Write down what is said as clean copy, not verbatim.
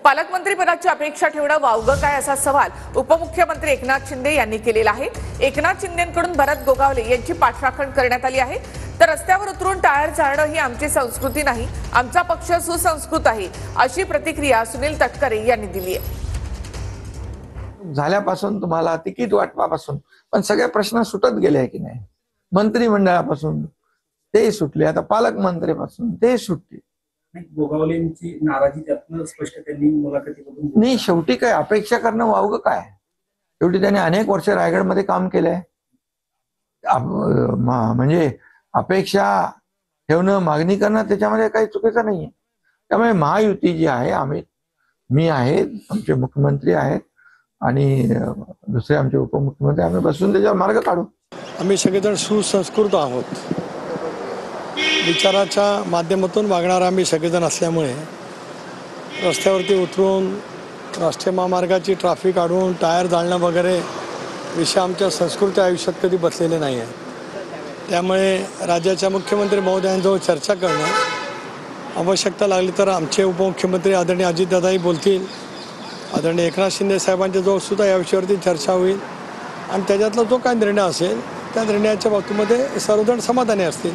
पालकमंत्री पदाची अपेक्षा ठेवणं वावगं काय असा सवाल उपमुख्यमंत्री एकनाथ शिंदे यांनी केलेला आहे। एकनाथ शिंदेंकडून भरत गोगावले यांची पाठराखण करण्यात आली आहे। तर रस्त्यावर उतरून टायर जाळणं ही आमची संस्कृती नाही, आमचा पक्ष सुसंस्कृत आहे, अशी प्रतिक्रिया सुनील तटकरे यांनी दिली आहे। झाल्यापासून तुम्हाला तिकीट वाटपापासून पण सगळे प्रश्न सुटत गेले की नाही। मंत्रिमंडळापासून ते सुटले, आता पालकमंत्रीपासून ते सुटले। गोगावलेंची नाराजी त्यातनं स्पष्ट त्यांनी मुलाखतीमधून नाही, शेवटी काय अपेक्षा करणं वावगं काय। शेवटी त्यांनी अनेक वर्ष रायगडमध्ये काम केलंय। म्हणजे अपेक्षा ठेवणं, मागणी करणं त्याच्यामध्ये काही चुकीचं नाहीये। त्यामुळे महायुती जी आहे, मी आहे, आमचे मुख्यमंत्री आहेत आणि दुसरे आमचे उपमुख्यमंत्री, आम्ही बसून त्याच्यावर मार्ग काढू। आम्ही सगळेजण सुसंस्कृत आहोत, विचाराच्या माध्यमातून वागणारा आम्ही सगळेजण असल्यामुळे रस्त्यावरती उतरून राष्ट्रीय महामार्गाची ट्रॅफिक अडवून टायर जाळणं वगैरे विषय आमच्या संस्कृती आयुष्यात कधी बसलेले नाही आहे। त्यामुळे राज्याच्या मुख्यमंत्री महोदयांजवळ चर्चा करणं, आवश्यकता लागली तर आमचे उपमुख्यमंत्री आदरणीय अजितदादाही बोलतील, आदरणीय एकनाथ शिंदे साहेबांच्याजवळ सुद्धा या विषयावरती चर्चा होईल आणि त्याच्यातला जो काय निर्णय असेल त्या निर्णयाच्या बाबतीमध्ये सर्वजण समाधानी असतील।